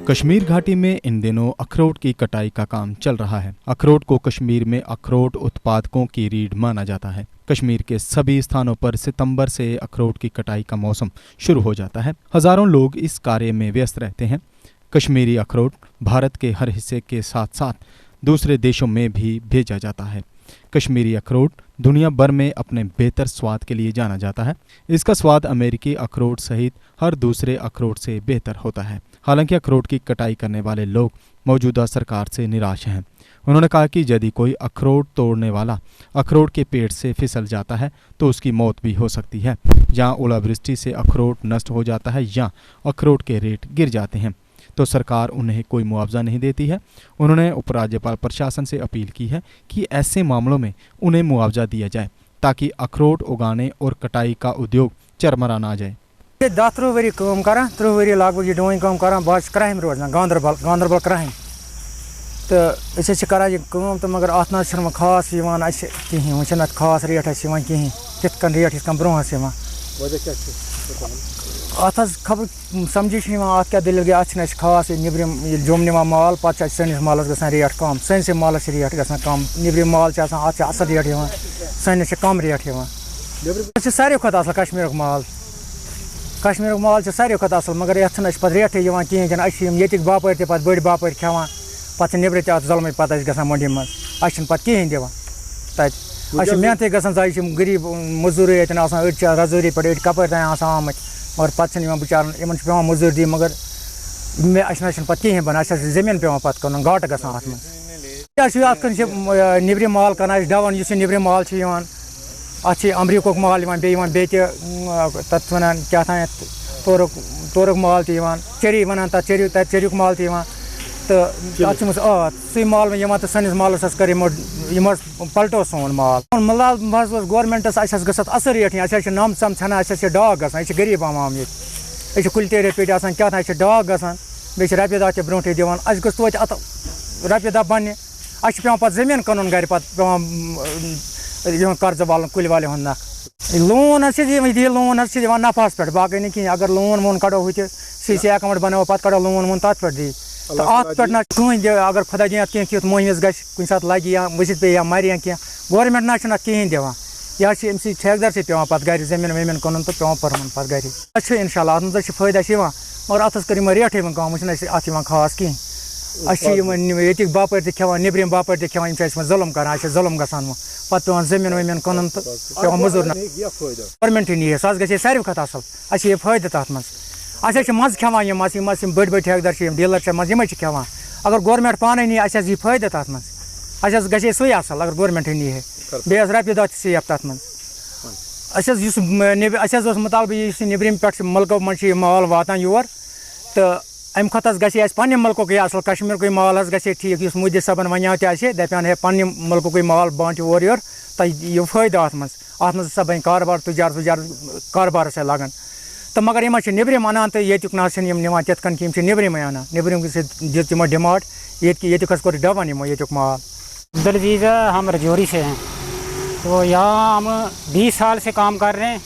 कश्मीर घाटी में इन दिनों अखरोट की कटाई का काम चल रहा है। अखरोट को कश्मीर में अखरोट उत्पादकों की रीढ़ माना जाता है। कश्मीर के सभी स्थानों पर सितंबर से अखरोट की कटाई का मौसम शुरू हो जाता है। हजारों लोग इस कार्य में व्यस्त रहते हैं। कश्मीरी अखरोट भारत के हर हिस्से के साथ साथ दूसरे देशों में भी भेजा जाता है। कश्मीरी अखरोट दुनिया भर में अपने बेहतर स्वाद के लिए जाना जाता है। इसका स्वाद अमेरिकी अखरोट सहित हर दूसरे अखरोट से बेहतर होता है। हालांकि अखरोट की कटाई करने वाले लोग मौजूदा सरकार से निराश हैं। उन्होंने कहा कि यदि कोई अखरोट तोड़ने वाला अखरोट के पेड़ से फिसल जाता है तो उसकी मौत भी हो सकती है। जहां ओलावृष्टि से अखरोट नष्ट हो जाता है या अखरोट के रेट गिर जाते हैं तो सरकार उन्हें कोई मुआवजा नहीं देती है। उन्होंने उपराज्यपाल प्रशासन से अपील की है कि ऐसे मामलों में उन्हें मुआवजा दिया जाए ताकि अखरोट उगाने और कटाई का उद्योग चरमरा ना जाए। 10-13 वरी काम करा 13 वरी लगभग ये डोइंग काम करा बस क्राइम रोजान गांधरबल क्राइम तो अस करा ये काम तो मगर अत ना खास कहीं वो खास रेट कहीं तिथ कन रेट कन ब्रोह अत खबर समझी अत क्या दलील गई अत खास निब्रम जम निवान माल पे सैनिस मालस ग रेट कम सैनस मालस रेट ग कम निब्रम माल अत असल रेट सैनिस कम रेट सारे खुद असल कश्मीर माल सारे खुद असल मगर ये पे रेट कहें ये बापर ते बड़ बापर खान पे नबर ते जुलम पे ग मंडी मज पे कहें दिवान तक मेहनत ग गरीब मजूर अड़ रजूरी पे अड़ कपर तान आमत मगर पे बिचार इन पे मजूर दी मगर पे कहें बन जमीन पे पे कन घाट ग अत निब्रम माल कर डवन निब्रम माल अत अमरीक माल बे तथ वन क्या तोरुक माल चेरी वन चेरिक माल तो सी माल में तो सैनिस मालस कर पलटो सोन माल मतलब गवर्नमेंटस असल रेट नम सम छाना डाक ग गरीब आवाम ये कुल तेरे पे क्या डाक ग बे रपे दह ब्रोटे दिवान गो अत रपे दह बन पे पे जमीन कन गर पे कर्ज वाल कुल वाले नख लोन लोन दिवान नफास पे बाकी नहीं कहीं अगर लोन वोन कड़ो हु सी अकाउंट बनव पे कड़ो लोन वोन तथ पे दी तो अत पे ना कहीं अगर खुदा दिन कह मोहनिस गुन सात लगे या वसित पे या मर या कह गवर्नमेंट ना कहें दिवान यह ठेकेदार से पे पे गर जमीन वमीन कन तो पे परमन पे गर इंशाल्लाह अत मज फायदा मगर अत कर रेट कम अत खास कहें बापर तान निब्रम बापर तान जुलम कर जुलम ग पे जमीन वमीन कन तो पे मजूर गवर्नमेंट नी सह ग सारे खुद असल फायदे तथ मज मज खान बड़ बड़ ठेकेदार डीलर मज खान अगर गवर्नमेंट पाने नी यह फायदे तथ मज गे सही असल अगर गवर्नमेंट नी बे रपे दह सेफ तथ मज मुतालबा निब्रम पे मुल्कों मज माल वातान योर तो अमि खुद गे पे मुल्क असल कश्मीर माल गे ठीक मोदी सबन वन दपान है पे मुल्क माल बांट और योर तो यह फायदा अत मज हसा बन कारोबार तुजार कारोबार लगन तो मगर यम निब्रम अनान तो ये ना निवान तिथ कन कि निब्रम अनान निब्रम दिमो डिमांड ये कोर डबन ये माल दलजीजा हम रजौरी से हैं तो यहाँ हम 20 साल से काम कर रहे हैं।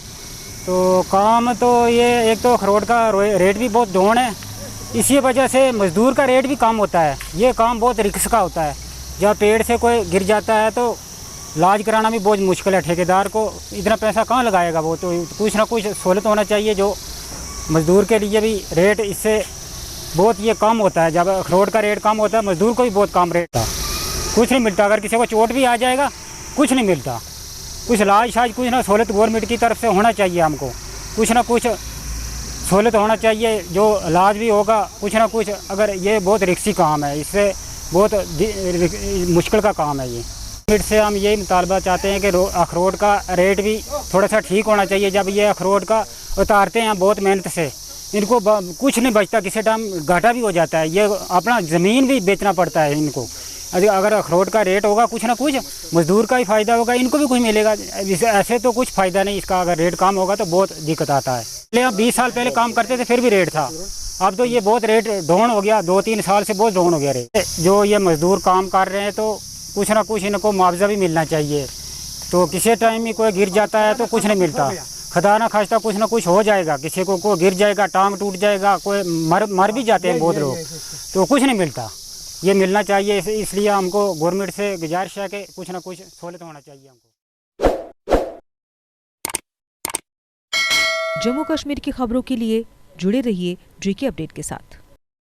तो काम तो ये एक तो अखरोट का रेट भी बहुत डाउन है, इसी वजह से मज़दूर का रेट भी कम होता है। ये काम बहुत रिस्क का होता है, जब पेड़ से कोई गिर जाता है तो इलाज कराना भी बहुत मुश्किल है। ठेकेदार को इतना पैसा कहाँ लगाएगा वो, तो कुछ ना कुछ सहूलत होना चाहिए जो मज़दूर के लिए भी रेट इससे बहुत ये कम होता है। जब अखरोट का रेट कम होता है मज़दूर को भी बहुत कम रेट था, कुछ नहीं मिलता। अगर किसी को चोट भी आ जाएगा कुछ नहीं मिलता, कुछ इलाज शायद कुछ ना सहूलत गवर्नमेंट की तरफ से होना चाहिए। हमको कुछ ना कुछ सहूलत होना चाहिए जो इलाज भी होगा कुछ ना कुछ। अगर ये बहुत रिस्की काम है, इससे बहुत मुश्किल का काम है। ये गवर्नमेंट से हम यही मुतालबा चाहते हैं कि अखरोट का रेट भी थोड़ा सा ठीक होना चाहिए। जब ये अखरोट का उतारते हैं बहुत मेहनत से, इनको कुछ नहीं बचता, किसी टाइम घाटा भी हो जाता है। ये अपना ज़मीन भी बेचना पड़ता है इनको। अगर अखरोट का रेट होगा कुछ ना कुछ मज़दूर का ही फ़ायदा होगा, इनको भी कुछ मिलेगा। ऐसे तो कुछ फ़ायदा नहीं इसका। अगर रेट कम होगा तो बहुत दिक्कत आता है। पहले हम 20 साल पहले काम करते थे फिर भी रेट था, अब तो ये बहुत रेट डाउन हो गया। 2-3 साल से बहुत डाउन हो गया रेट। जो ये मज़दूर काम कर रहे हैं तो कुछ ना कुछ इनको मुआवजा भी मिलना चाहिए। तो किसी टाइम में कोई गिर जाता है तो कुछ नहीं मिलता, खुदा ना खास्ता कुछ ना कुछ हो जाएगा, किसी को गिर जाएगा, टांग टूट जाएगा, कोई मर भी जाते हैं बहुत लोग, तो कुछ नहीं मिलता। ये मिलना चाहिए, इसलिए हमको गवर्नमेंट से गुजारिश है कि कुछ ना कुछ सहूलत होना चाहिए हमको। जम्मू कश्मीर की खबरों के लिए जुड़े रहिए JK अपडेट के साथ।